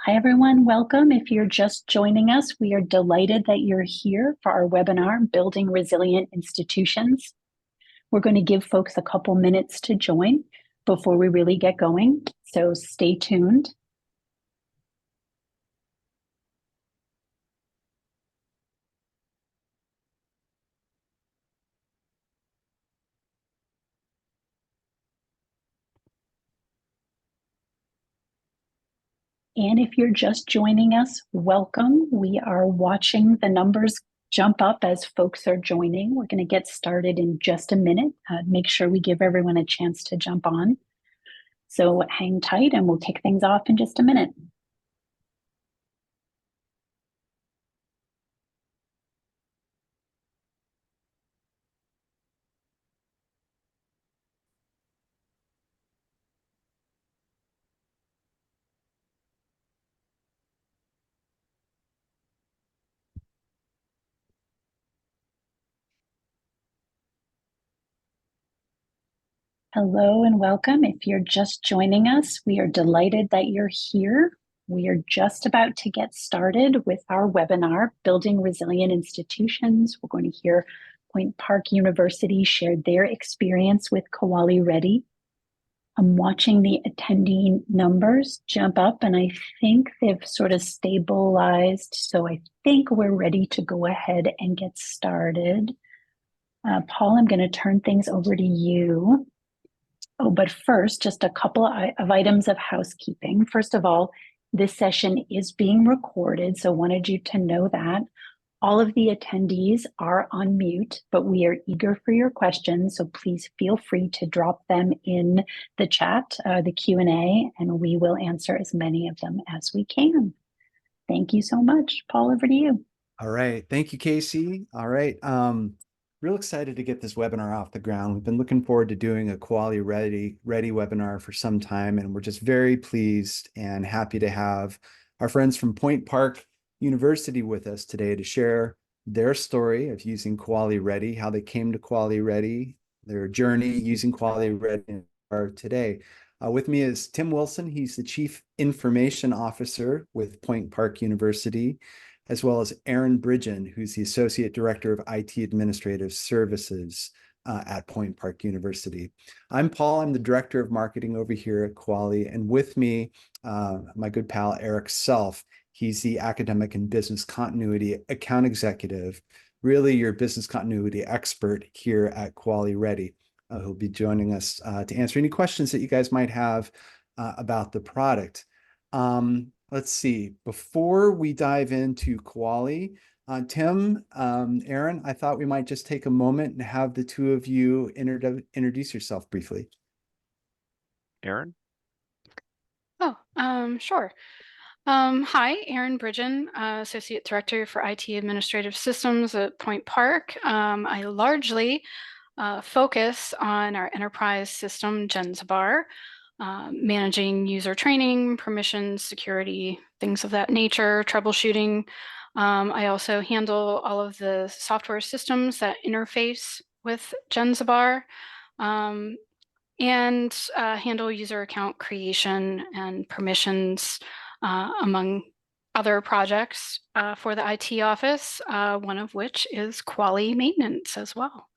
Hi, everyone. Welcome. If you're just joining us, we are delighted that you're here for our webinar, Building Resilient Institutions. We're going to give folks a couple minutes to join before we really get going, so stay tuned. And if you're just joining us, welcome. We are watching the numbers jump up as folks are joining. We're going to get started in just a minute. Make sure we give everyone a chance to jump on. So hang tight and we'll kick things off in just a minute. Hello and welcome. If you're just joining us, we are delighted that you're here. We are just about to get started with our webinar, Building Resilient Institutions. We're going to hear Point Park University share their experience with Kuali Ready. I'm watching the attendee numbers jump up and I think they've sort of stabilized. So I think we're ready to go ahead and get started. Paul, I'm going to turn things over to you. Oh, but first, just a couple of items of housekeeping. First of all, this session is being recorded, so wanted you to know that. All of the attendees are on mute, but we are eager for your questions, so please feel free to drop them in the chat, the Q&A, and we will answer as many of them as we can. Thank you so much. Paul, over to you. All right. Thank you, Casey. All right. Real excited to get this webinar off the ground. We've been looking forward to doing a Kuali Ready webinar for some time, and we're just very pleased and happy to have our friends from Point Park University with us today to share their story of using Kuali Ready, how they came to Kuali Ready, their journey using Kuali Ready today. With me is Tim Wilson. He's the Chief Information Officer with Point Park University, as well as Erin Bridgen, who's the Associate Director of IT Administrative Services at Point Park University. I'm Paul. I'm the Director of Marketing over here at Kuali, and with me, my good pal Eric Self. He's the Academic and Business Continuity Account Executive, really your business continuity expert here at Kuali Ready. Who'll be joining us to answer any questions that you guys might have about the product. Let's see, before we dive into Kuali, Tim, Erin, I thought we might just take a moment and have the two of you introduce yourself briefly. Erin? Sure. Hi, Erin Bridgen, Associate Director for IT Administrative Systems at Point Park. I largely focus on our enterprise system, Genzabar, managing user training, permissions, security, things of that nature, troubleshooting. I also handle all of the software systems that interface with Genzabar, and handle user account creation and permissions, among other projects for the IT office, one of which is Kuali maintenance as well.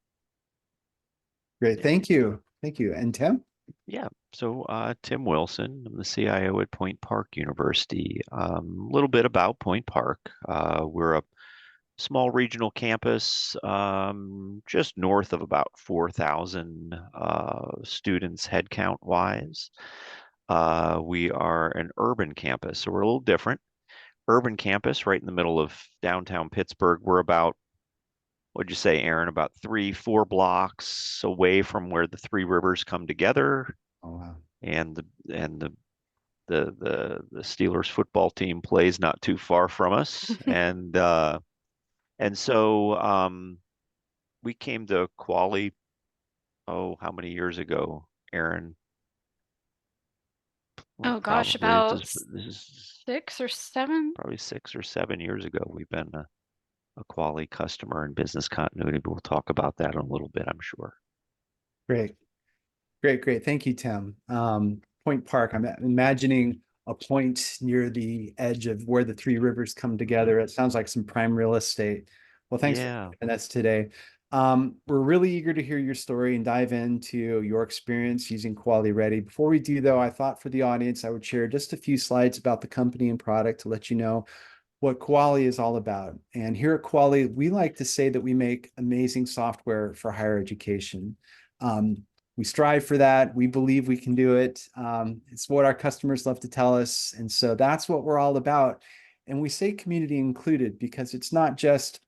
Great, thank you. Thank you. And Tim? Yeah, so Tim Wilson, I'm the CIO at Point Park University. A little bit about Point Park. We're a small regional campus, just north of about 4,000 students headcount wise. We are an urban campus, so we're a little different. Urban campus right in the middle of downtown Pittsburgh. We're about, what'd you say, Erin, about 3-4 blocks away from where the three rivers come together. Oh, wow. And the Steelers football team plays not too far from us. And so we came to Kuali, how many years ago, Erin? Oh gosh, about 6 or 7? Probably 6 or 7 years ago. We've been a Kuali customer in business continuity, but we'll talk about that in a little bit, I'm sure. Great. Great. Thank you, Tim. Point Park, I'm imagining a point near the edge of where the three rivers come together. It sounds like some prime real estate. Well, thanks for Yeah. joining us today. We're really eager to hear your story and dive into your experience using Kuali Ready. Before we do, though, I thought for the audience, I would share just a few slides about the company and product to let you know what Kuali is all about. And here at Kuali, we like to say that we make amazing software for higher education. We strive for that. We believe we can do it. It's what our customers love to tell us. And so that's what we're all about. And we say community included because it's not just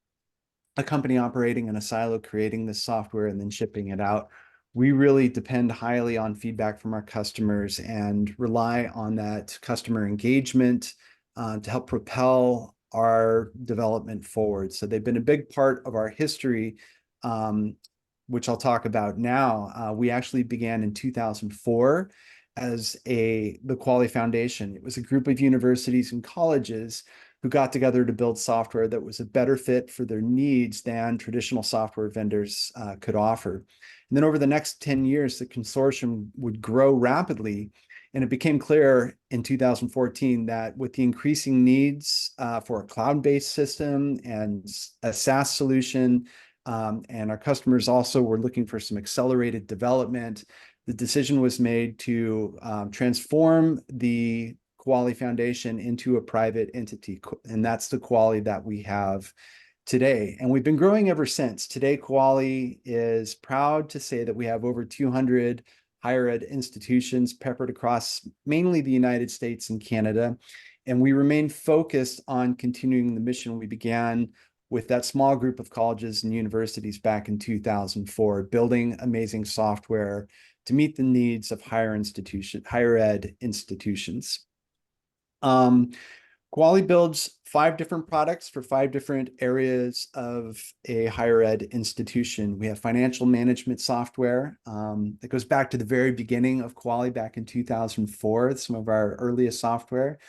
a company operating in a silo, creating this software and then shipping it out. We really depend highly on feedback from our customers and rely on that customer engagement to help propel our development forward. So they've been a big part of our history, which I'll talk about now. We actually began in 2004 as the Kuali Foundation. It was a group of universities and colleges who got together to build software that was a better fit for their needs than traditional software vendors could offer. And then over the next 10 years, the consortium would grow rapidly. And it became clear in 2014 that with the increasing needs for a cloud-based system and a SaaS solution, and our customers also were looking for some accelerated development, the decision was made to transform the Kuali Foundation into a private entity. And that's the Kuali that we have today. And we've been growing ever since. Today, Kuali is proud to say that we have over 200 higher ed institutions peppered across mainly the United States and Canada. And we remain focused on continuing the mission we began with that small group of colleges and universities back in 2004, building amazing software to meet the needs of higher ed institutions. Kuali builds 5 different products for 5 different areas of a higher ed institution. We have financial management software that goes back to the very beginning of Kuali back in 2004, some of our earliest software.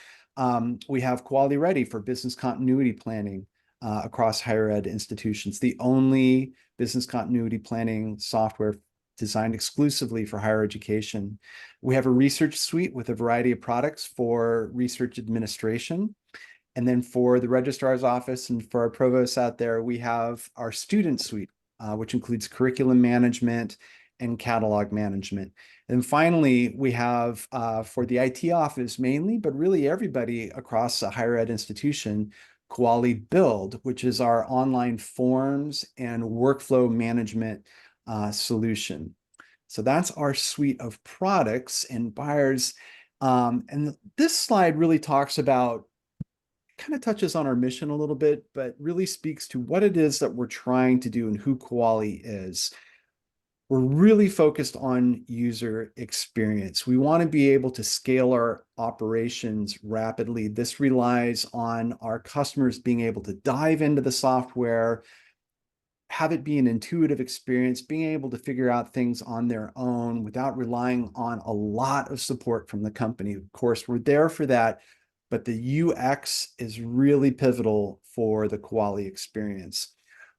We have Kuali Ready for business continuity planning across higher ed institutions, the only business continuity planning software designed exclusively for higher education. We have a research suite with a variety of products for research administration. And then for the registrar's office and for our provosts out there, we have our student suite, which includes curriculum management and catalog management. And finally, we have for the IT office mainly, but really everybody across a higher ed institution, Kuali Build, which is our online forms and workflow management solution. So that's our suite of products and buyers. And this slide really talks about, kind of touches on our mission a little bit, but really speaks to what it is that we're trying to do and who Kuali is. We're really focused on user experience. We want to be able to scale our operations rapidly. This relies on our customers being able to dive into the software, have it be an intuitive experience, being able to figure out things on their own without relying on a lot of support from the company. Of course, we're there for that, but the UX is really pivotal for the Kuali experience.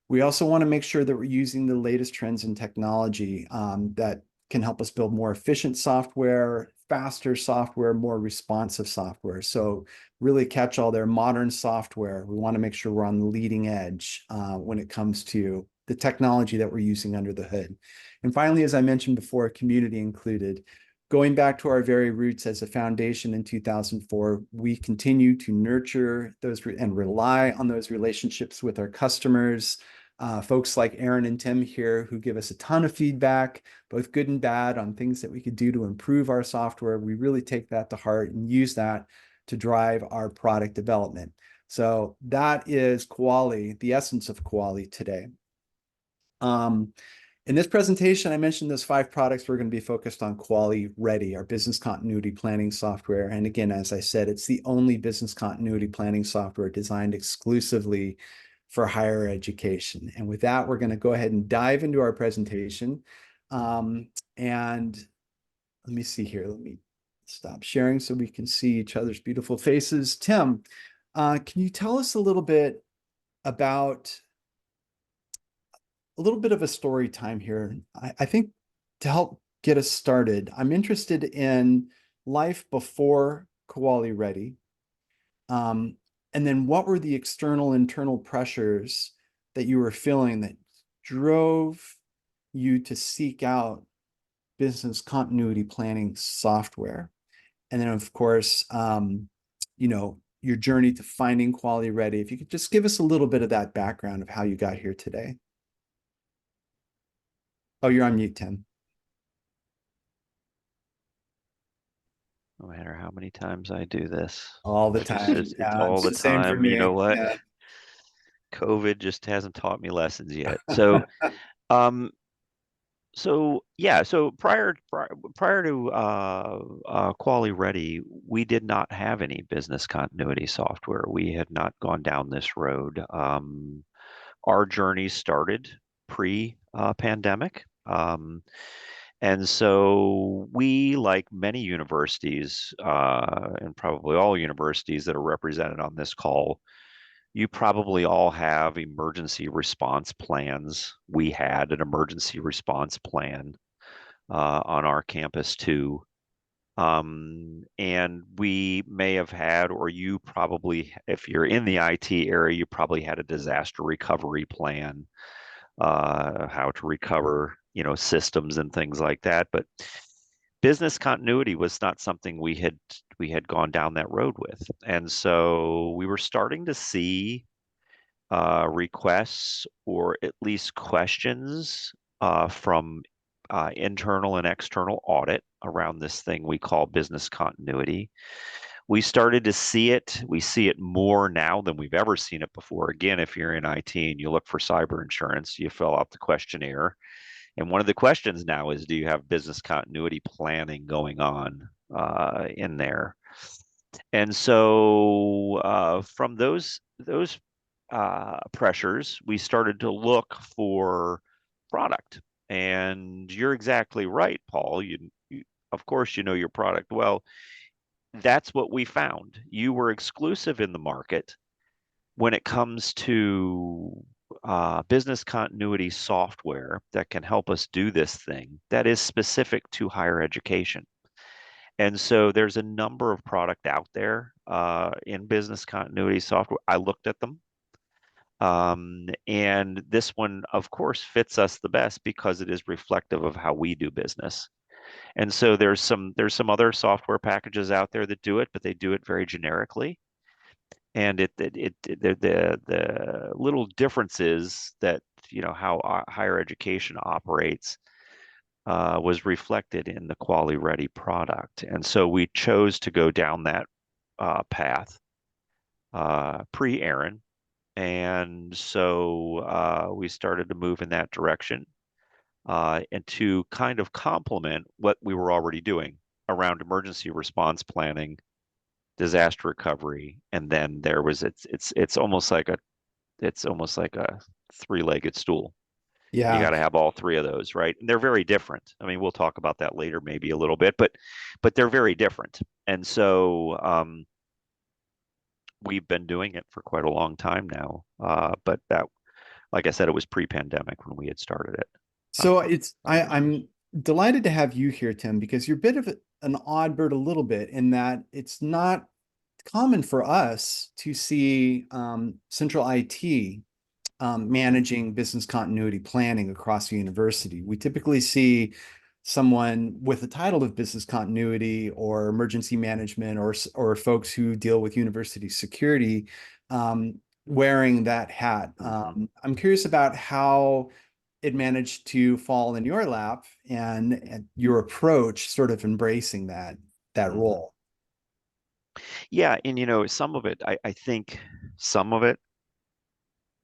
We also want to make sure that we're using the latest trends in technology that can help us build more efficient software, faster software, more responsive software. So really catch all their modern software. We want to make sure we're on the leading edge when it comes to the technology that we're using under the hood. And finally, as I mentioned before, community included. Going back to our very roots as a foundation in 2004, we continue to nurture those and rely on those relationships with our customers. Folks like Erin and Tim here who give us a ton of feedback, both good and bad, on things that we could do to improve our software. We really take that to heart and use that to drive our product development. So that is Kuali, the essence of Kuali today. In this presentation, I mentioned those 5 products. We're going to be focused on Kuali Ready, our business continuity planning software. And again, as I said, it's the only business continuity planning software designed exclusively for higher education. And with that, we're going to go ahead and dive into our presentation. And let me see here. Let me stop sharing so we can see each other's beautiful faces. Tim, can you tell us a little bit about a little bit of a story time here? I think to help get us started, I'm interested in life before Kuali Ready? And then what were the external, internal pressures that you were feeling that drove you to seek out business continuity planning software? And then, of course, your journey to finding Kuali Ready. If you could just give us a little bit of that background of how you got here today. Oh, you're on mute, Tim. No matter how many times I do this, All the time. it's Yeah, all it's the the same for time. You me. know what? Yeah. COVID just hasn't taught me lessons yet. So, um, so yeah, so prior to Quali Ready, we did not have any business continuity software. We had not gone down this road. Our journey started pre-pandemic. And so we, like many universities, and probably all universities that are represented on this call, you probably all have emergency response plans. We had an emergency response plan on our campus too. And we may have had, or you probably, if you're in the IT area, you probably had a disaster recovery plan, how to recover, systems and things like that. But business continuity was not something we had gone down that road with, and so we were starting to see requests or at least questions from internal and external audit around this thing we call business continuity. We started to see it. We see it more now than we've ever seen it before. Again, if you're in IT and you look for cyber insurance, you fill out the questionnaire. And one of the questions now is, do you have business continuity planning going on in there? And so from those pressures, we started to look for product. And you're exactly right, Paul. Of course, you know your product well. That's what we found. You were exclusive in the market when it comes to business continuity software that can help us do this thing that is specific to higher education. And so there's a number of product out there in business continuity software. I looked at them. And this one, of course, fits us the best because it is reflective of how we do business. And so there's some other software packages out there that do it, but they do it very generically. And the little differences that how higher education operates was reflected in the Quali Ready product. And so we chose to go down that path pre-Erin. And so we started to move in that direction and to kind of complement what we were already doing around emergency response planning, disaster recovery, and then there was it's almost like a three-legged stool. You Yeah. got to have all three of those, right? And they're very different. I mean, we'll talk about that later, maybe a little bit, but they're very different. And so we've been doing it for quite a long time now. But that, like I said, it was pre-pandemic when we had started it. So I'm delighted to have you here, Tim, because you're a bit of an odd bird a little bit in that it's not common for us to see central IT managing business continuity planning across the university. We typically see someone with the title of business continuity or emergency management or folks who deal with university security wearing that hat. I'm curious about how it managed to fall in your lap and your approach sort of embracing that role. Yeah, and some of it, I think some of it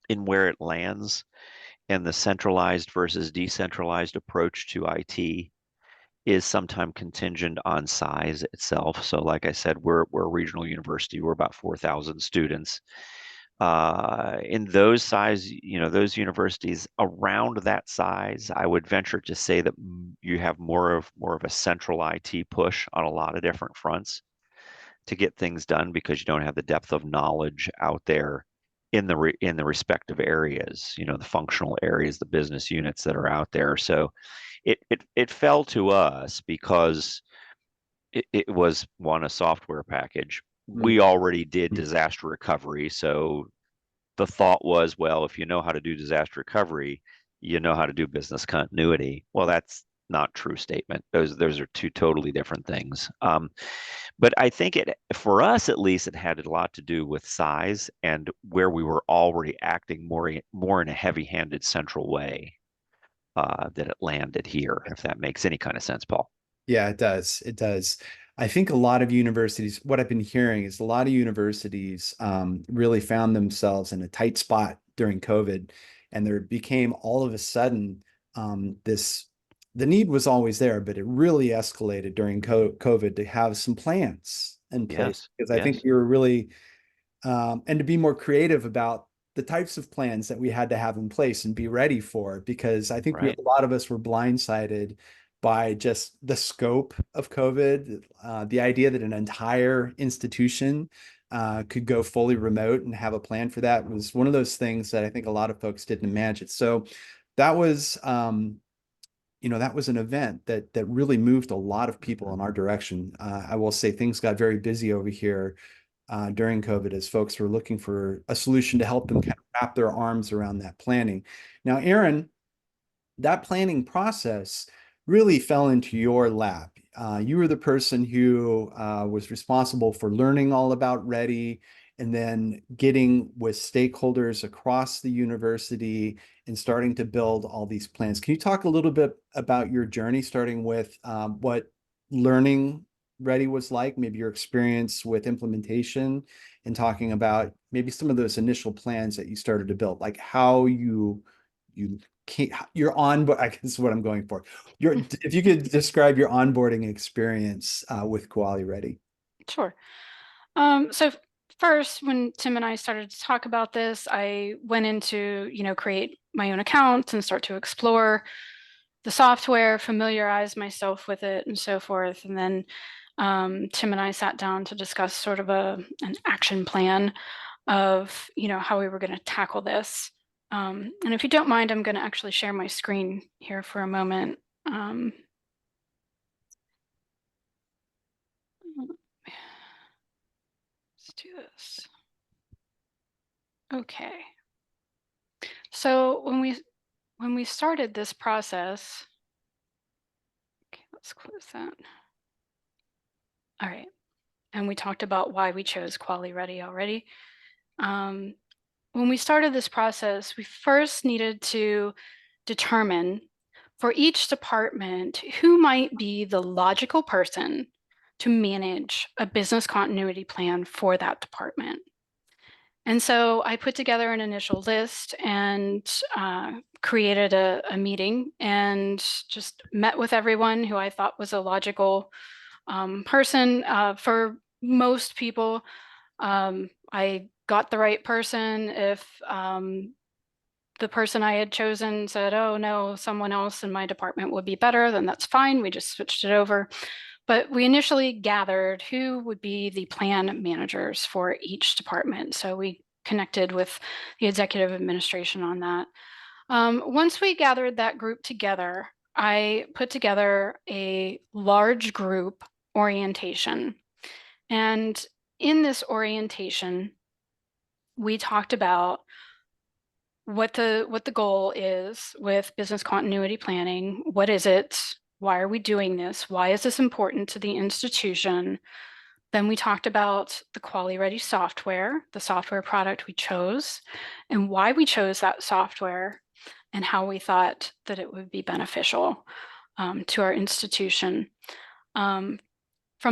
in where it lands and the centralized versus decentralized approach to IT is sometimes contingent on size itself. So like I said, we're a regional university. We're about 4,000 students. In those size, those universities around that size, I would venture to say that you have more of a central IT push on a lot of different fronts to get things done because you don't have the depth of knowledge out there in the respective areas, the functional areas, the business units that are out there. So it fell to us because it was a software package. Mm. We already did disaster recovery, so the thought was, well, if you know how to do disaster recovery, you know how to do business continuity. Well, that's not true statement. Those are two totally different things. But I think for us at least, it had a lot to do with size and where we were already acting more in a heavy-handed central way that it landed here, if that makes any kind of sense, Paul. Yeah, it does. It does. I think a lot of universities, what I've been hearing is a lot of universities really found themselves in a tight spot during COVID, and there became all of a sudden the need was always there, but it really escalated during COVID to have some plans in place Yes, because I think yes, we were really and to be more creative about the types of plans that we had to have in place and be ready for, because I think right. a lot of us were blindsided by just the scope of COVID, the idea that an entire institution could go fully remote and have a plan for that was one of those things that I think a lot of folks didn't imagine. So that was, that was an event that really moved a lot of people in our direction. I will say things got very busy over here during COVID as folks were looking for a solution to help them kind of wrap their arms around that planning. Now, Erin, that planning process really fell into your lap. You were the person who was responsible for learning all about Ready and then getting with stakeholders across the university and starting to build all these plans. Can you talk a little bit about your journey, starting with what learning Ready was like, maybe your experience with implementation, and talking about maybe some of those initial plans that you started to build, like how you can't, your on, but I guess what I'm going for. If you could describe your onboarding experience with Kuali Ready. Sure. So first, when Tim and I started to talk about this, I went into, create my own account and start to explore the software, familiarize myself with it, and so forth. And then Tim and I sat down to discuss sort of an action plan of, how we were going to tackle this. And if you don't mind, I'm going to actually share my screen here for a moment. Let's do this. Okay. So when we started this process, okay, let's close that. All right. And we talked about why we chose Kuali Ready already. When we started this process, we first needed to determine for each department who might be the logical person to manage a business continuity plan for that department. And so I put together an initial list and created a meeting and just met with everyone who I thought was a logical person. For most people, I got the right person. If the person I had chosen said, oh no, someone else in my department would be better, then that's fine. We just switched it over. But we initially gathered who would be the plan managers for each department. So we connected with the executive administration on that. Once we gathered that group together, I put together a large group orientation. And in this orientation, we talked about what the goal is with business continuity planning. What is it? Why are we doing this? Why is this important to the institution? Then we talked about the Kuali Ready software, the software product we chose, and why we chose that software, and how we thought that it would be beneficial to our institution. From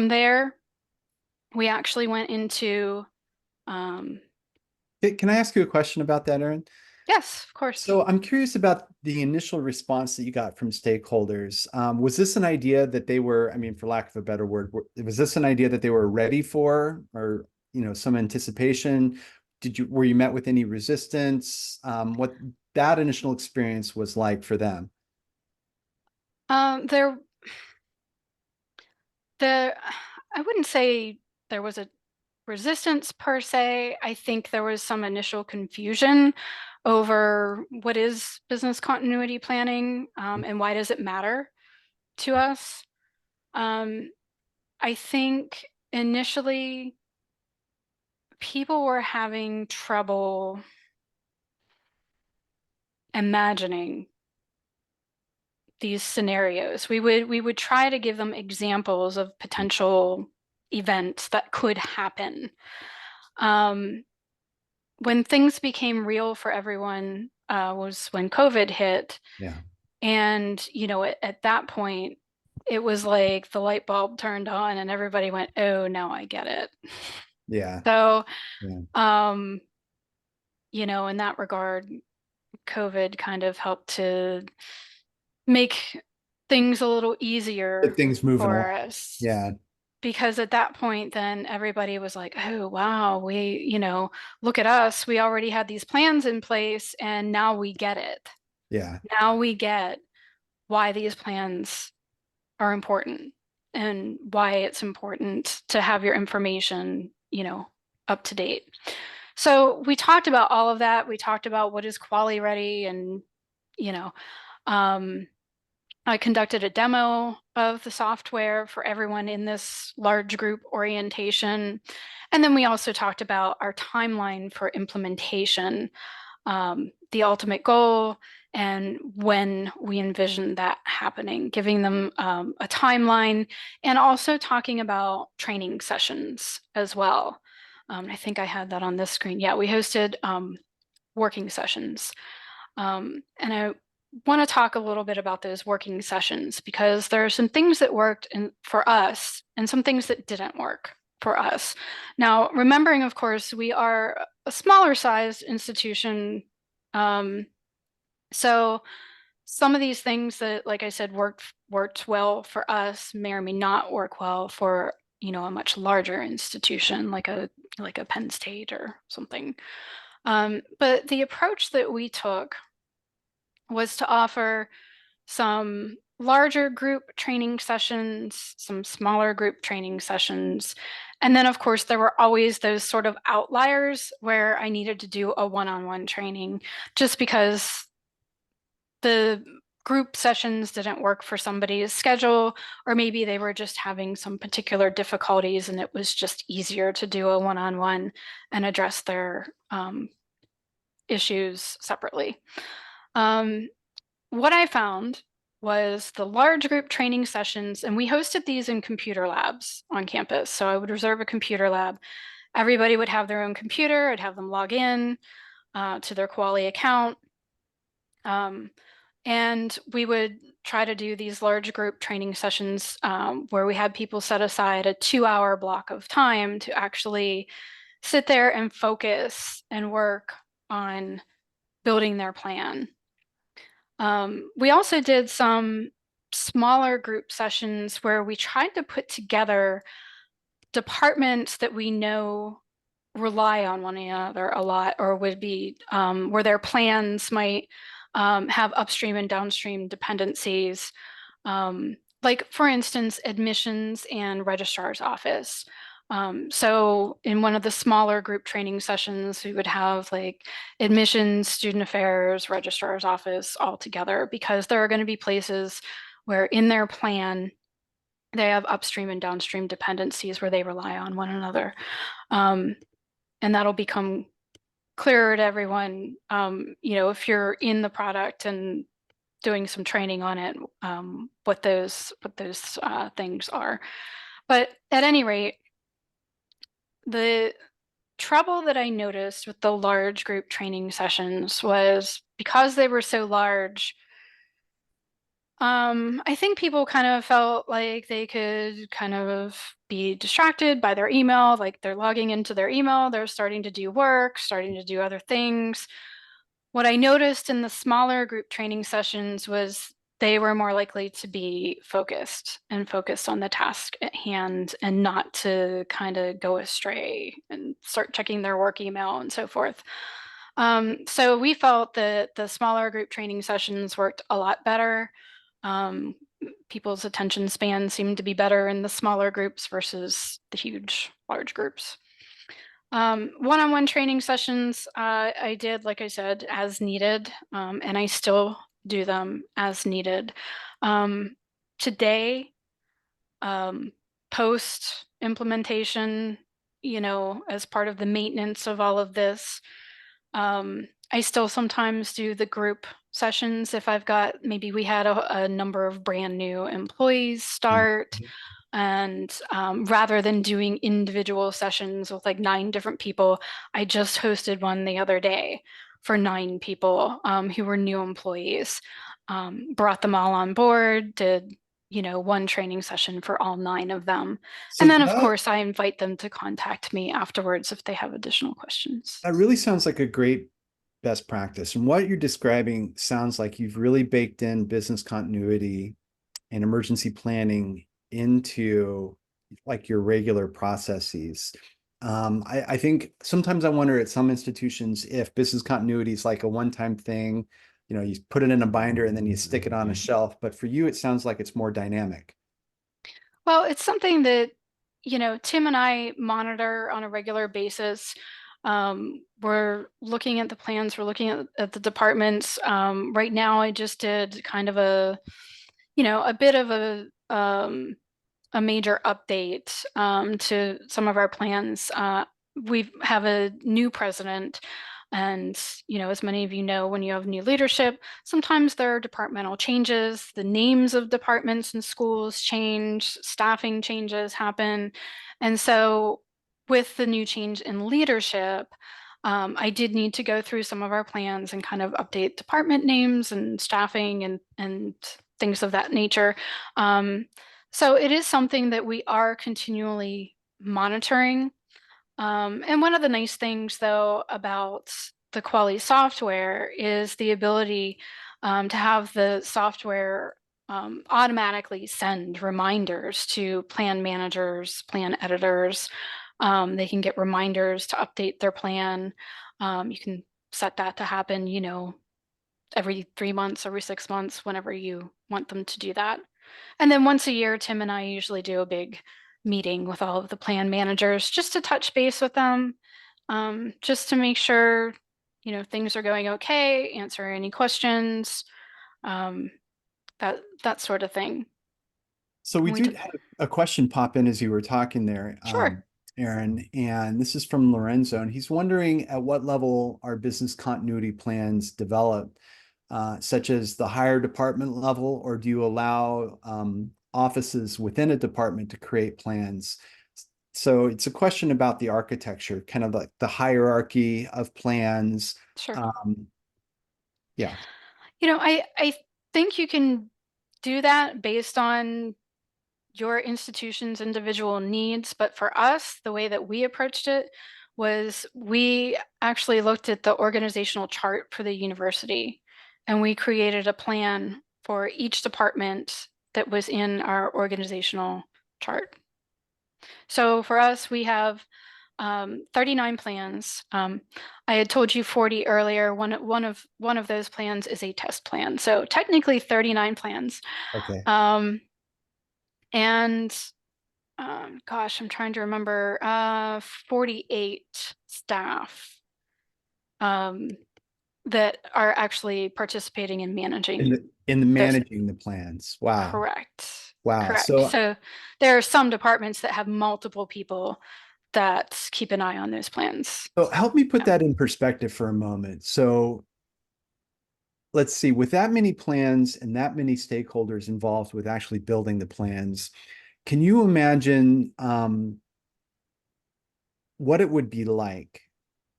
there, we actually went into. Can I ask you a question about that, Erin? Yes, of course. So I'm curious about the initial response that you got from stakeholders. Was this an idea that they were, I mean, for lack of a better word, was this an idea that they were ready for, or some anticipation? Were you met with any resistance? What that initial experience was like for them? There, I wouldn't say there was a resistance per se. I think there was some initial confusion over what is business continuity planning and why does it matter to us. I think initially people were having trouble imagining these scenarios. We would try to give them examples of potential events that could happen. When things became real for everyone was when COVID hit. Yeah. And, at that point, it was like the light bulb turned on and everybody went, oh, now I get it. Yeah. So, Yeah. in that regard, COVID kind of helped to make things a little easier Get things moving for along. us. Yeah. Because at that point, then everybody was like, oh, wow, look at us. We already had these plans in place and now we get it. Yeah. Now we get why these plans are important and why it's important to have your information, up to date. So we talked about all of that. We talked about what is Kuali Ready, and um, I conducted a demo of the software for everyone in this large group orientation. And then we also talked about our timeline for implementation, the ultimate goal, and when we envision that happening, giving them a timeline, and also talking about training sessions as well. I think I had that on this screen. Yeah, we hosted working sessions. And I want to talk a little bit about those working sessions because there are some things that worked for us and some things that didn't work for us. Now, remembering, of course, we are a smaller sized institution. So some of these things that, like I said, worked well for us may or may not work well for, a much larger institution like a Penn State or something. But the approach that we took was to offer some larger group training sessions, some smaller group training sessions. And then, of course, there were always those sort of outliers where I needed to do a one-on-one training just because the group sessions didn't work for somebody's schedule, or maybe they were just having some particular difficulties and it was just easier to do a one-on-one and address their issues separately. What I found was the large group training sessions, and we hosted these in computer labs on campus. So I would reserve a computer lab. Everybody would have their own computer. I'd have them log in to their Kuali account. And we would try to do these large group training sessions where we had people set aside a 2-hour block of time to actually sit there and focus and work on building their plan. We also did some smaller group sessions where we tried to put together departments that we know rely on one another a lot, or would be where their plans might have upstream and downstream dependencies. Like, for instance, admissions and registrar's office. So in one of the smaller group training sessions, we would have like admissions, student affairs, registrar's office all together, because there are going to be places where in their plan, they have upstream and downstream dependencies where they rely on one another. And that'll become clearer to everyone, if you're in the product and doing some training on it, what those things are. But at any rate, the trouble that I noticed with the large group training sessions was because they were so large, I think people kind of felt like they could kind of be distracted by their email, like they're logging into their email, they're starting to do work, starting to do other things. What I noticed in the smaller group training sessions was they were more likely to be focused on the task at hand and not to kind of go astray and start checking their work email and so forth. So we felt that the smaller group training sessions worked a lot better. People's attention span seemed to be better in the smaller groups versus the large groups. One-on-one training sessions, I did, like I said, as needed, and I still do them as needed. Today, post implementation, as part of the maintenance of all of this. I still sometimes do the group sessions if I've got, maybe we had a number of brand new employees start. And rather than doing individual sessions with like 9 different people, I just hosted one the other day for 9 people who were new employees. Brought them all on board, did one training session for all 9 of them. So And then, of that course, I invite them to contact me afterwards if they have additional questions. that really sounds like a great best practice. And what you're describing sounds like you've really baked in business continuity and emergency planning into like your regular processes. I think sometimes I wonder at some institutions if business continuity is like a one-time thing, you put it in a binder and then you stick it on a shelf. But for you, it sounds like it's more dynamic. Well, it's something that, Tim and I monitor on a regular basis. We're looking at the plans, we're looking at the departments. Right now, I just did kind of a bit of a major update to some of our plans. We have a new president, and as many of you know, when you have new leadership, sometimes there are departmental changes. The names of departments and schools change, staffing changes happen, and so with the new change in leadership, I did need to go through some of our plans and kind of update department names and staffing and things of that nature. So it is something that we are continually monitoring. And one of the nice things, though, about the Kuali software is the ability to have the software automatically send reminders to plan managers, plan editors. They can get reminders to update their plan. You can set that to happen, every 3 months, every 6 months, whenever you want them to do that. And then once a year, Tim and I usually do a big meeting with all of the plan managers just to touch base with them, just to make sure, things are going okay, answer any questions, um, that sort of thing. So we And we do do, have a question pop in as you were talking there, sure. Erin, and this is from Lorenzo, and he's wondering at what level are business continuity plans developed, such as the higher department level, or do you allow offices within a department to create plans? So it's a question about the architecture, kind of like the hierarchy of plans. Sure. Yeah. I think you can do that based on your institution's individual needs. But for us, the way that we approached it was we actually looked at the organizational chart for the university, and we created a plan for each department that was in our organizational chart. So for us, we have 39 plans. I had told you 40 earlier. One of those plans is a test plan. So technically 39 plans. Okay. And gosh, I'm trying to remember, 48 staff that are actually participating in managing. In the managing the plans. Wow. Correct. Wow. Correct. So So there are some departments that have multiple people that keep an eye on those plans. So help me put that in perspective for a moment. So let's see, with that many plans and that many stakeholders involved with actually building the plans, can you imagine what it would be like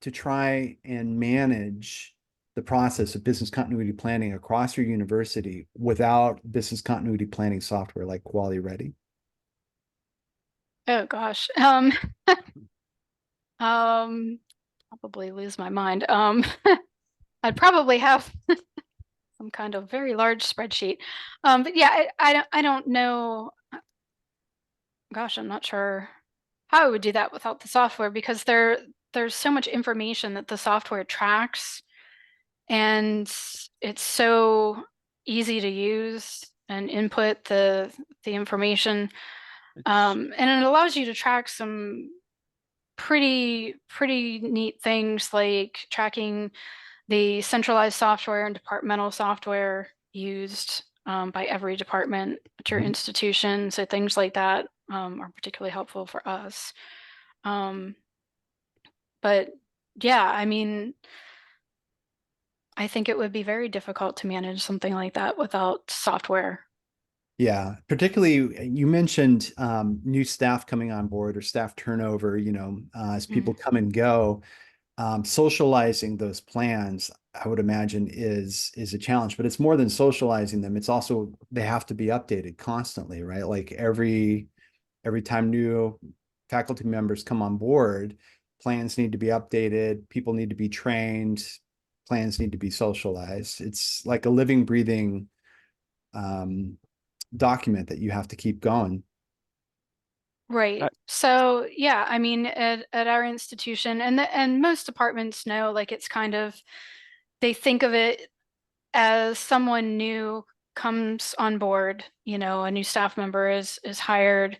to try and manage the process of business continuity planning across your university without business continuity planning software like Kuali Ready? Oh gosh. Probably lose my mind. I'd probably have some kind of very large spreadsheet. But yeah, I don't know. Gosh, I'm not sure how I would do that without the software, because there's so much information that the software tracks, and it's so easy to use and input the information. And it allows you to track some pretty neat things, like tracking the centralized software and departmental software used. by every department at your institution. So things like that are particularly helpful for us. But yeah, I mean, I think it would be very difficult to manage something like that without software. Yeah, particularly you mentioned new staff coming on board or staff turnover, as people come and go. Socializing those plans, I would imagine, is a challenge, but it's more than socializing them. It's also they have to be updated constantly, right? Like every time new faculty members come on board, plans need to be updated, people need to be trained, plans need to be socialized. It's like a living, breathing document that you have to keep going. Right. So yeah, I mean, at our institution, and most departments know, like it's kind of, they think of it as someone new comes on board, a new staff member is hired.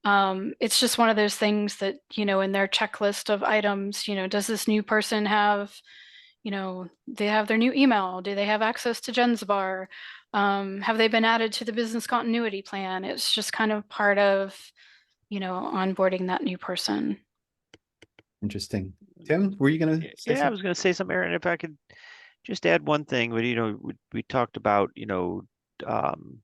It's just one of those things that, in their checklist of items, does this new person have, they have their new email? Do they have access to Gensbar? Have they been added to the business continuity plan? It's just kind of part of, onboarding that new person. Interesting. Tim, were you going to say Yeah, I something? was going to say something, Erin. If I could just add one thing, but we talked about um,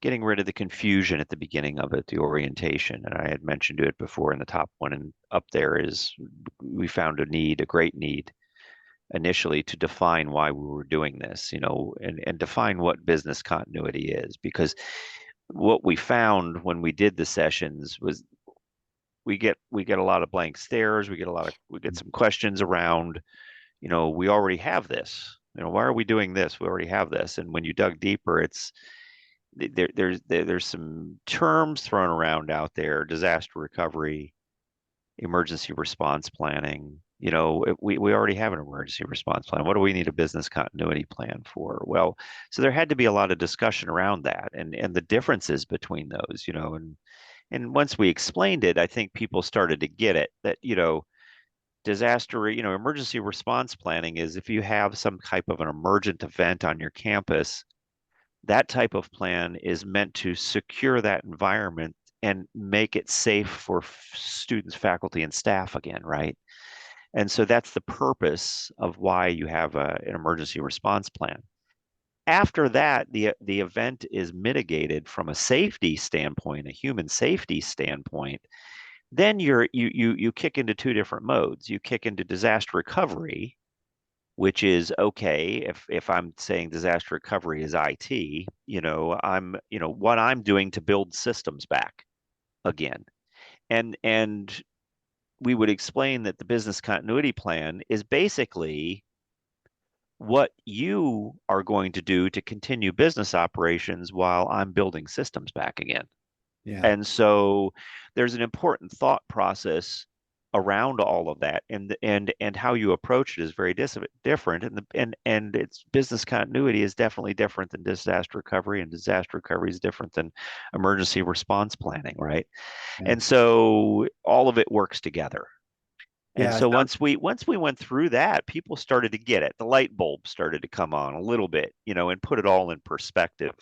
getting rid of the confusion at the beginning of it, the orientation, and I had mentioned it before in the top one, and up there is we found a great need initially to define why we were doing this, and define what business continuity is, because what we found when we did the sessions was we get a lot of blank stares, we get some questions around, we already have this. Why are we doing this? We already have this. And when you dug deeper, there's some terms thrown around out there: disaster recovery, emergency response planning. We already have an emergency response plan. What do we need a business continuity plan for? Well, so there had to be a lot of discussion around that and the differences between those, and once we explained it, I think people started to get it that, emergency response planning is if you have some type of an emergent event on your campus, that type of plan is meant to secure that environment and make it safe for students, faculty, and staff again, right? And so that's the purpose of why you have an emergency response plan. After that, the event is mitigated from a safety standpoint, a human safety standpoint. Then you kick into two different modes. You kick into disaster recovery, which is okay. If I'm saying disaster recovery is IT, I'm what I'm doing to build systems back again. And we would explain that the business continuity plan is basically what you are going to do to continue business operations while I'm building systems back again. Yeah. And so there's an important thought process around all of that, and how you approach it is very different, and its business continuity is definitely different than disaster recovery, and disaster recovery is different than emergency response planning, right? Yeah. And so all of it works together. And Yeah. so once we went through that, people started to get it. The light bulb started to come on a little bit, and put it all in perspective.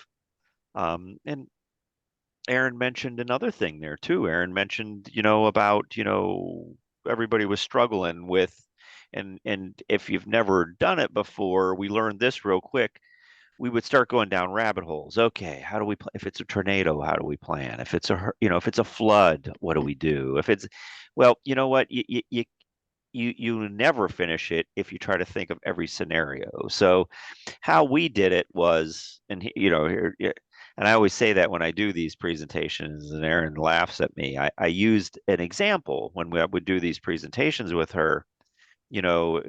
And Erin mentioned another thing there too. Erin mentioned, about, everybody was struggling with, and if you've never done it before, we learned this real quick. We would start going down rabbit holes. Okay, how do we if it's a tornado, how do we plan? If it's if it's a flood, what do we do? If it's, well, you know what? You never finish it if you try to think of every scenario. So how we did it was, and here, and I always say that when I do these presentations, and Erin laughs at me. I used an example when we would do these presentations with her. You know,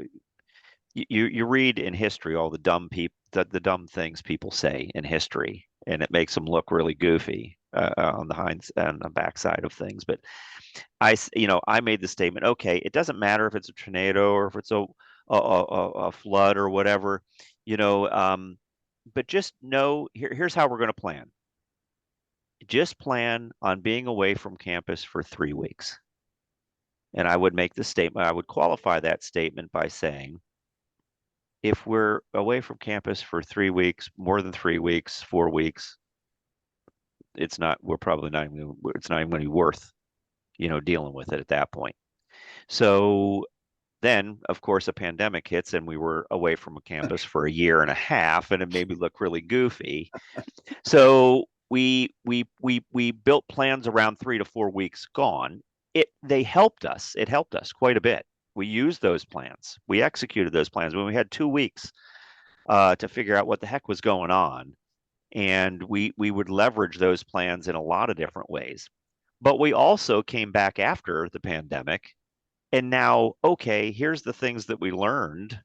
you read in history all the dumb people, the dumb things people say in history, and it makes them look really goofy on the backside of things. But I made the statement, okay, it doesn't matter if it's a tornado or if it's a flood or whatever, but just know here's how we're going to plan. Just plan on being away from campus for 3 weeks. And I would make the statement, I would qualify that statement by saying, if we're away from campus for 3 weeks, more than 3 weeks, 4 weeks, we're probably not even, it's not even going to be worth, dealing with it at that point. So then, of course, a pandemic hits and we were away from a campus for a year and a half, and it made me look really goofy. So we built plans around 3 to 4 weeks gone. They helped us. It helped us quite a bit. We used those plans. We executed those plans when we had 2 weeks to figure out what the heck was going on, and we would leverage those plans in a lot of different ways. But we also came back after the pandemic, and now, okay, here's the things that we learned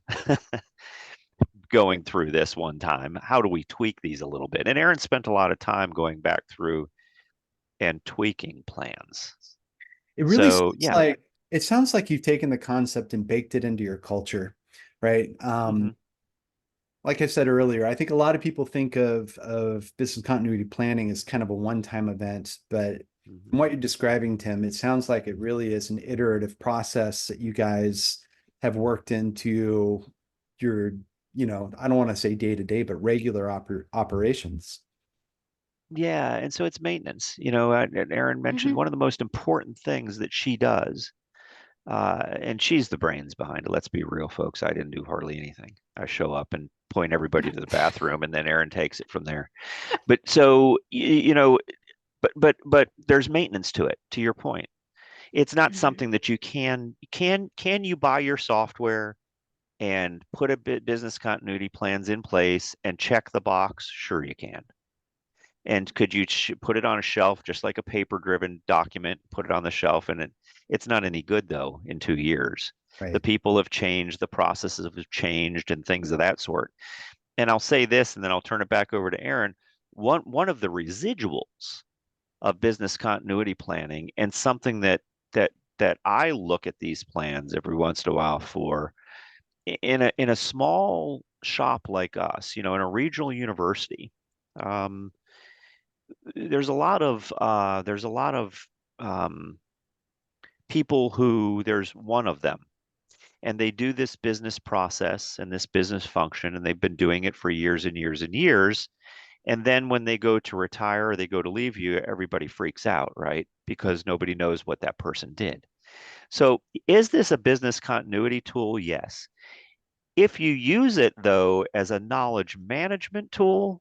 going through this one time. How do we tweak these a little bit? And Erin spent a lot of time going back through and tweaking plans. It really So sounds yeah. like it sounds like you've taken the concept and baked it into your culture, right? Mm-hmm. Like I said earlier, I think a lot of people think of business continuity planning as kind of a one-time event, but Mm-hmm. from what you're describing, Tim, it sounds like it really is an iterative process that you guys have worked into your, I don't want to say day to day, but regular operations. Yeah, and so it's maintenance. And Erin mentioned Mhm. one of the most important things that she does, and she's the brains behind it. Let's be real, folks. I didn't do hardly anything. I show up and point everybody to the bathroom, and then Erin takes it from there. But so but there's maintenance to it. To your point, it's not Mhm. something that you can you buy your software and put a business continuity plans in place and check the box? Sure, you can. And could you put it on a shelf just like a paper driven document, put it on the shelf, and it's not any good though in 2 years. The Right. people have changed, the processes have changed, and things of that sort. And I'll say this, and then I'll turn it back over to Erin. One of the residuals of business continuity planning, and something that I look at these plans every once in a while for, in a small shop like us, in a regional university. Um, there's a lot of um, people who there's one of them, and they do this business process and this business function, and they've been doing it for years and years and years. And then when they go to retire or they go to leave you, everybody freaks out, right? Because nobody knows what that person did. So, is this a business continuity tool? Yes. If you use it, though, as a knowledge management tool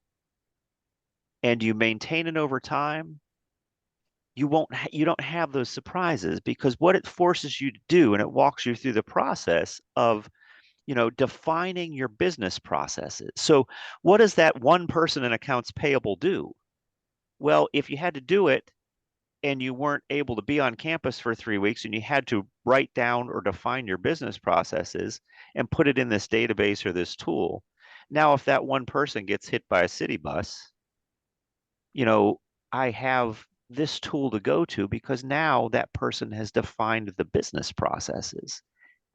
and you maintain it over time, you don't have those surprises, because what it forces you to do, and it walks you through the process of defining your business processes. So what does that one person in accounts payable do? Well, if you had to do it and you weren't able to be on campus for 3 weeks, and you had to write down or define your business processes and put it in this database or this tool, now if that one person gets hit by a city bus, you know, I have this tool to go to, because now that person has defined the business processes.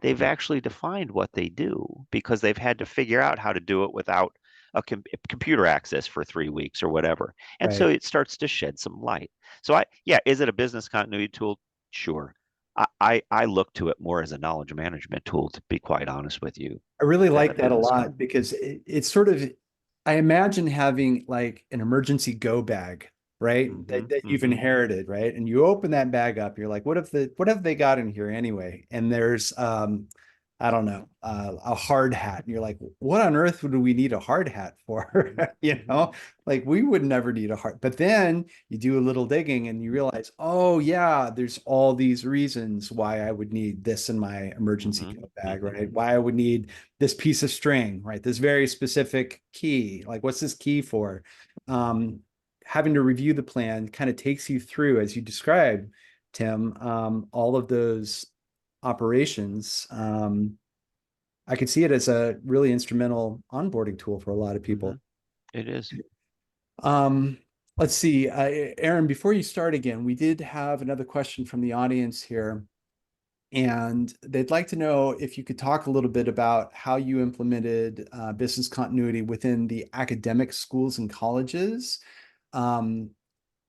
They've actually defined what they do, because they've had to figure out how to do it without computer access for 3 weeks or whatever. And so Right. it starts to shed some light. So yeah, is it a business continuity tool? Sure. I look to it more as a knowledge management tool, to be quite honest with you, I really than a like that a business lot continuity. because it's sort of, I imagine having like an emergency go bag, right? Mm-hmm. That you've Mm-hmm. inherited, right? And you open that bag up, you're like, what have they got in here anyway? And there's I don't know, a hard hat. And you're like, what on earth would we need a hard hat for? Mm-hmm. You Mm-hmm. know, like we would never need a hard, but then you do a little digging and you realize, oh yeah, there's all these reasons why I would need this in my emergency Mm-hmm. go bag, Mm-hmm. right? Why I would need this piece of string, right? This very specific key. Like, what's this key for? Um, Having to review the plan kind of takes you through, as you described, Tim, all of those operations. I could see it as a really instrumental onboarding tool for a lot of Mm-hmm. people. It is. Um, let's see, Erin, before you start again, we did have another question from the audience here. And they'd like to know if you could talk a little bit about how you implemented business continuity within the academic schools and colleges. Um,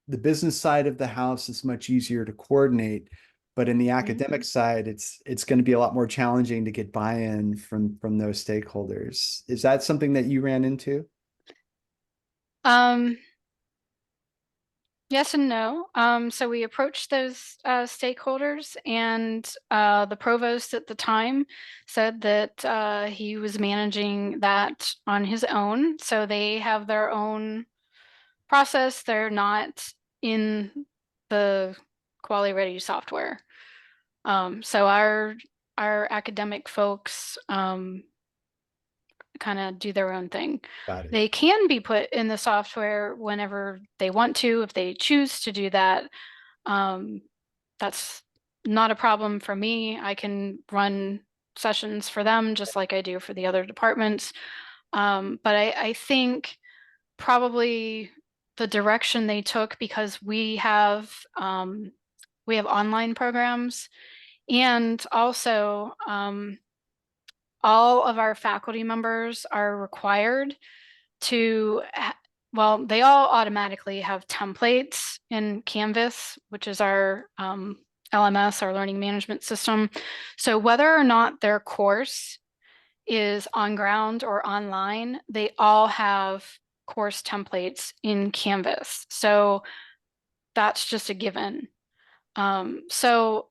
the business side of the house is much easier to coordinate, But in the academic side, it's going to be a lot more challenging to get buy-in from those stakeholders. Is that something that you ran into? Yes and no. So we approached those stakeholders, and the provost at the time said that he was managing that on his own. So they have their own process. They're not in the Kuali Ready software. So our academic folks kind of do their own thing. Got it. They can be put in the software whenever they want to, if they choose to do that. That's not a problem for me. I can run sessions for them just like I do for the other departments. But I think probably the direction they took, because we have online programs, and also all of our faculty members are required to, well, they all automatically have templates in Canvas, which is our LMS, our learning management system. So whether or not their course is on ground or online, they all have course templates in Canvas. So that's just a given. So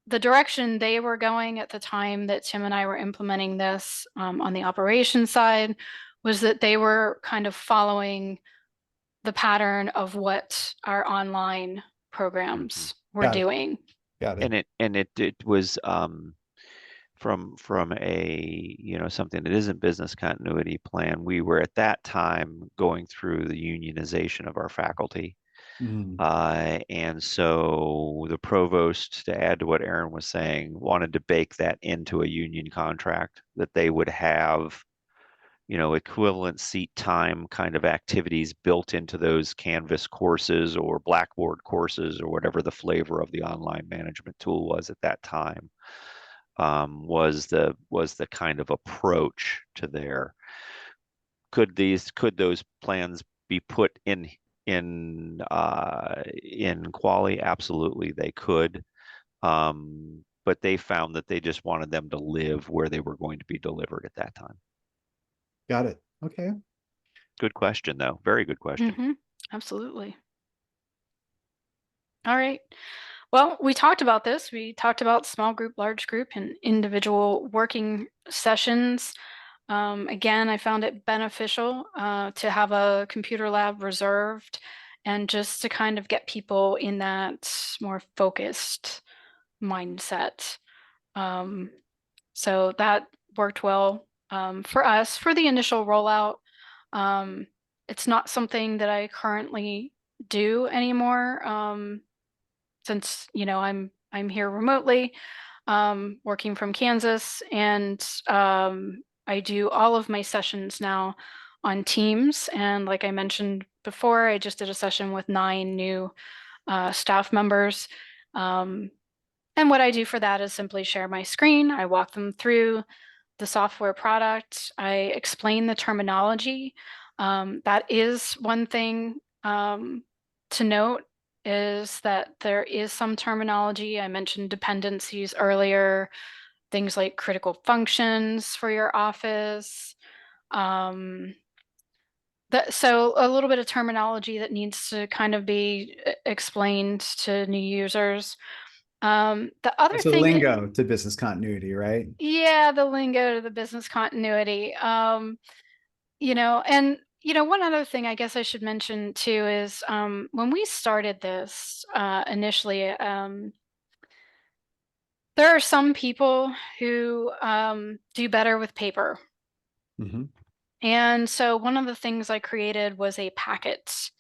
the direction they were going at the time that Tim and I were implementing this on the operations side was that they were kind of following the pattern of what our online programs were Got it. doing. Got it. And it was from a something that isn't business continuity plan. We were at that time going through the unionization of our faculty. Mhm. And so the provost, to add to what Erin was saying, wanted to bake that into a union contract, that they would have, equivalent seat time kind of activities built into those Canvas courses or Blackboard courses or whatever the flavor of the online management tool was at that time. Was the kind of approach to there. Could those plans be put in Kuali? Absolutely, they could. But they found that they just wanted them to live where they were going to be delivered at that time. Got it. Okay. Good question, though. Very good question. Absolutely. All right. Well, we talked about this. We talked about small group, large group, and individual working sessions. Again, I found it beneficial to have a computer lab reserved, and just to kind of get people in that more focused mindset. So that worked well for us for the initial rollout. It's not something that I currently do anymore, since I'm here remotely, working from Kansas, and I do all of my sessions now on Teams. And like I mentioned before, I just did a session with 9 new staff members. And what I do for that is simply share my screen. I walk them through the software product. I explain the terminology. That is one thing to note, is that there is some terminology. I mentioned dependencies earlier, things like critical functions for your office. So a little bit of terminology that needs to kind of be explained to new users. The other It's a thing, lingo to business continuity, right? yeah, the lingo to the business continuity. And one other thing I guess I should mention too is when we started this initially, there are some people who do better with paper. Mhm. And so one of the things I created was a packet,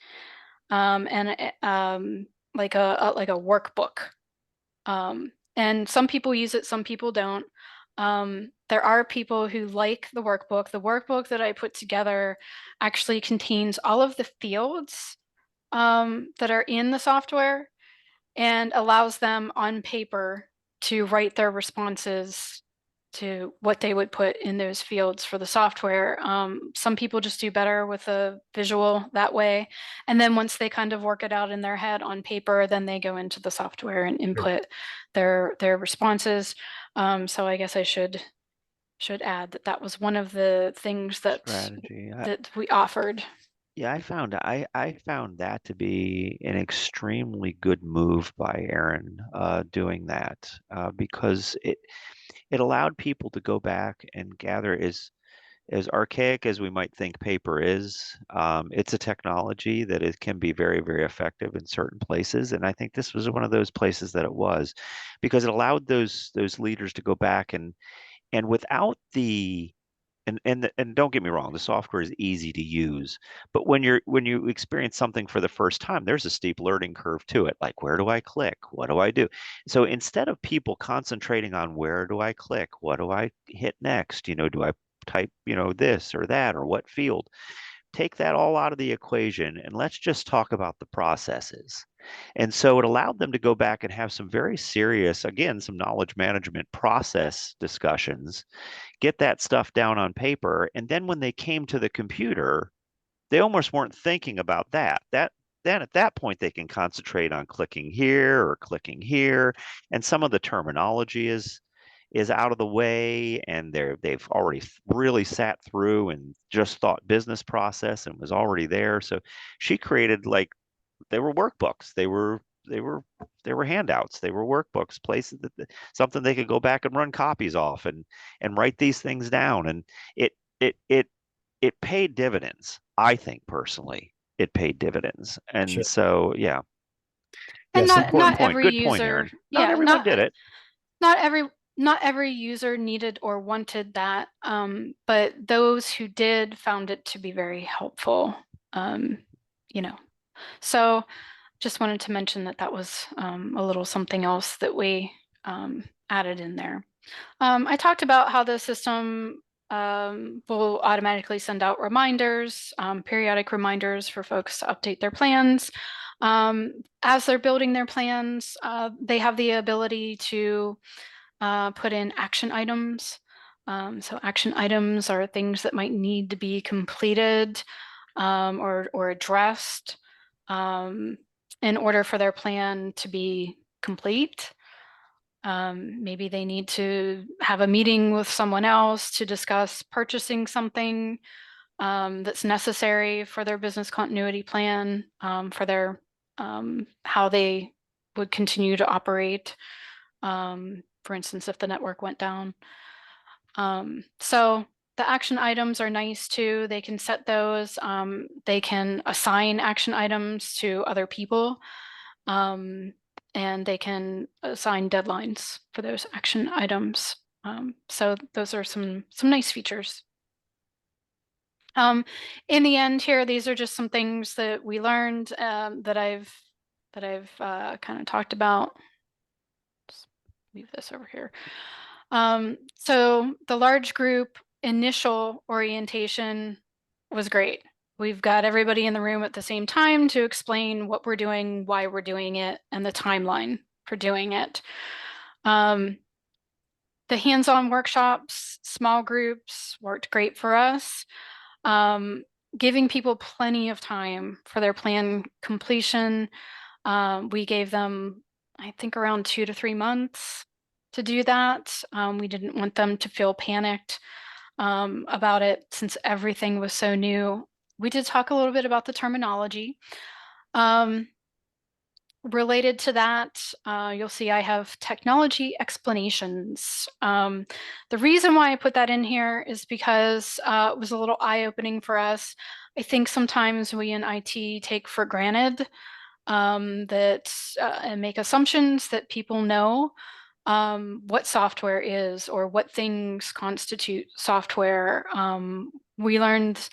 and like a workbook. And some people use it, some people don't. There are people who like the workbook. The workbook that I put together actually contains all of the fields that are in the software, and allows them on paper to write their responses to what they would put in those fields for the software. Some people just do better with a visual that way. And then once they kind of work it out in their head on paper, then they go into the software and input their responses. So I guess I should add that that was one of the things that Strategy. that we offered. Yeah, I found that to be an extremely good move by Erin, doing that, because it allowed people to go back and gather. As archaic as we might think paper is, it's a technology that it can be very, very effective in certain places. And I think this was one of those places that it was, because it allowed those leaders to go back and without the and don't get me wrong, the software is easy to use, but when you experience something for the first time, there's a steep learning curve to it. Like, where do I click? What do I do? So instead of people concentrating on where do I click? What do I hit next? Do I type, this or that or what field? Take that all out of the equation and let's just talk about the processes. And so it allowed them to go back and have some very serious, again, some knowledge management process discussions, get that stuff down on paper. And then when they came to the computer, they almost weren't thinking about that. Then at that point they can concentrate on clicking here or clicking here. And some of the terminology is out of the way, and they've already really sat through and just thought business process and was already there. So she created, like, they were workbooks. They were handouts. They were workbooks, places something they could go back and run copies off and write these things down. And it it it it paid dividends. I think personally, it paid dividends. Sure. And so, yeah. And Yes, not every Good point, user, Erin. Not yeah, everyone did it. not every user needed or wanted that, but those who did found it to be very helpful. You know, so just wanted to mention that that was a little something else that we added in there. I talked about how the system will automatically send out reminders, periodic reminders for folks to update their plans. As they're building their plans, they have the ability to put in action items. So action items are things that might need to be completed or addressed in order for their plan to be complete. Maybe they need to have a meeting with someone else to discuss purchasing something that's necessary for their business continuity plan, for their how they would continue to operate. For instance, if the network went down. So the action items are nice too. They can set those. They can assign action items to other people. And they can assign deadlines for those action items. So those are some nice features. In the end here, these are just some things that we learned that I've kind of talked about. Just leave this over here. So the large group initial orientation was great. We've got everybody in the room at the same time to explain what we're doing, why we're doing it, and the timeline for doing it. The hands-on workshops, small groups worked great for us. Giving people plenty of time for their plan completion. We gave them, I think, around 2 to 3 months to do that. We didn't want them to feel panicked about it since everything was so new. We did talk a little bit about the terminology. Related to that, you'll see I have technology explanations. The reason why I put that in here is because it was a little eye-opening for us. I think sometimes we in IT take for granted that and make assumptions that people know what software is or what things constitute software. We learned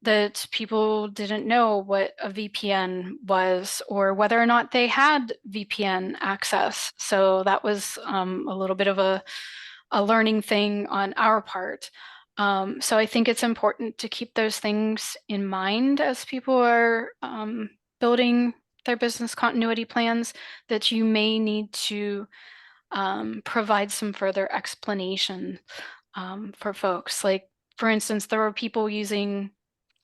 that people didn't know what a VPN was or whether or not they had VPN access. So that was a little bit of a learning thing on our part. So I think it's important to keep those things in mind as people are building their business continuity plans, that you may need to provide some further explanation for folks. Like, for instance, there were people using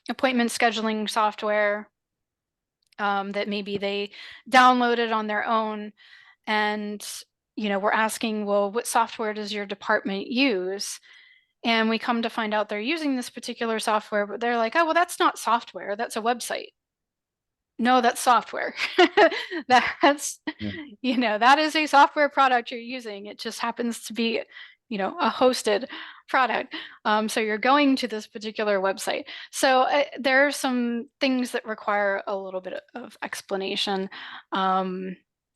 appointment scheduling software that maybe they downloaded on their own, and we're asking, well, what software does your department use? And we come to find out they're using this particular software, but they're like, oh, well, that's not software, that's a website. No, that's software. That's, that is a software product you're using. It just happens to be, a hosted product. So you're going to this particular website. So there are some things that require a little bit of explanation. And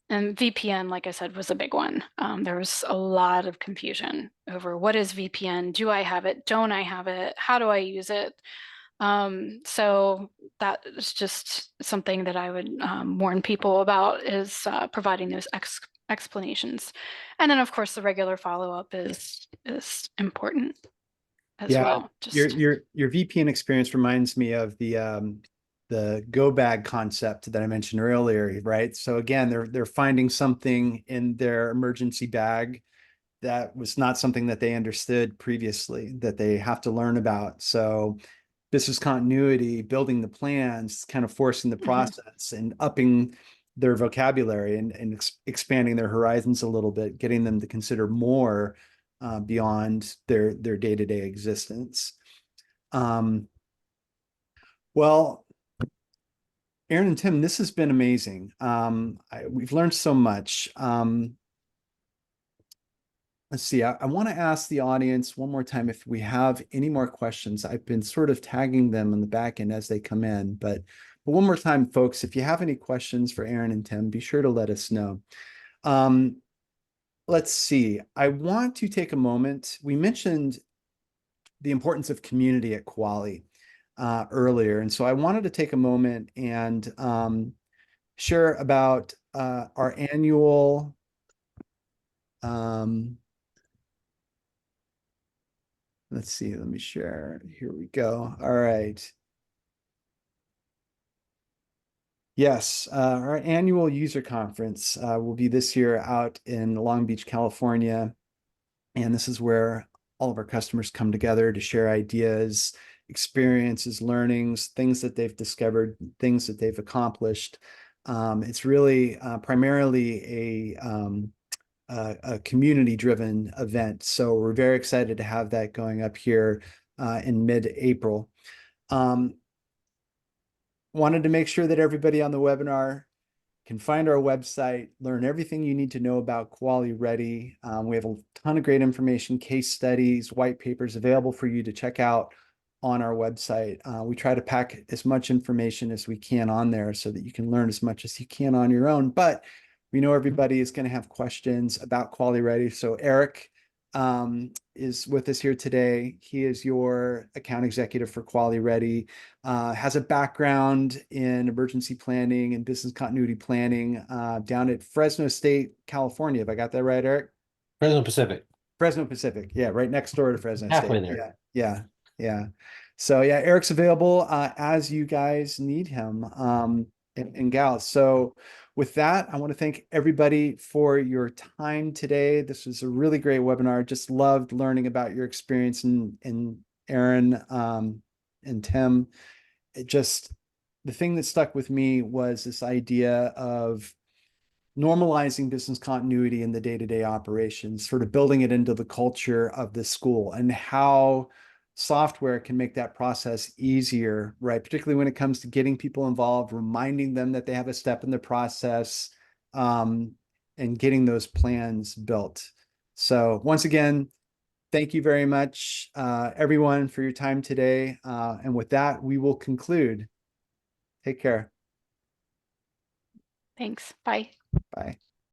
VPN, like I said, was a big one. There was a lot of confusion over what is VPN? Do I have it? Don't I have it? How do I use it? So that is just something that I would warn people about, is providing those explanations. And then, of course, the regular follow-up is important as well. Your VPN experience reminds me of the go bag concept that I mentioned earlier, right? So again, they're finding something in their emergency bag that was not something that they understood previously, that they have to learn about. So business continuity, building the plans, kind of forcing the process and upping their vocabulary and expanding their horizons a little bit, getting them to consider more beyond their day-to-day existence. Well, Erin and Tim, this has been amazing. We've learned so much. Let's see, I want to ask the audience one more time if we have any more questions. I've been sort of tagging them on the back end as they come in, but one more time, folks, if you have any questions for Erin and Tim, be sure to let us know. Let's see, I want to take a moment. We mentioned the importance of community at Kuali earlier, and so I wanted to take a moment and share about our annual let's see, let me share. Here we go. All right. Yes, our annual user conference will be this year out in Long Beach, California. And this is where all of our customers come together to share ideas, experiences, learnings, things that they've discovered, things that they've accomplished. It's really primarily a community-driven event. So we're very excited to have that going up here in mid-April. Wanted to make sure that everybody on the webinar can find our website, learn everything you need to know about Kuali Ready. We have a ton of great information, case studies, white papers available for you to check out on our website. We try to pack as much information as we can on there so that you can learn as much as you can on your own. But we know everybody is going to have questions about Kuali Ready. So Eric is with us here today. He is your account executive for Kuali Ready, has a background in emergency planning and business continuity planning down at Fresno State, California. Have I got that right, Eric? Fresno Pacific. Fresno Pacific. Yeah, right next door to Fresno Halfway State. there. Yeah. So yeah, Eric's available as you guys need him and gals. So with that, I want to thank everybody for your time today. This was a really great webinar. Just loved learning about your experience and Erin and Tim. The thing that stuck with me was this idea of normalizing business continuity in the day-to-day operations, sort of building it into the culture of the school, and how software can make that process easier, right? Particularly when it comes to getting people involved, reminding them that they have a step in the process, and getting those plans built. So once again, thank you very much, everyone, for your time today. And with that, we will conclude. Take care. Thanks. Bye. Bye.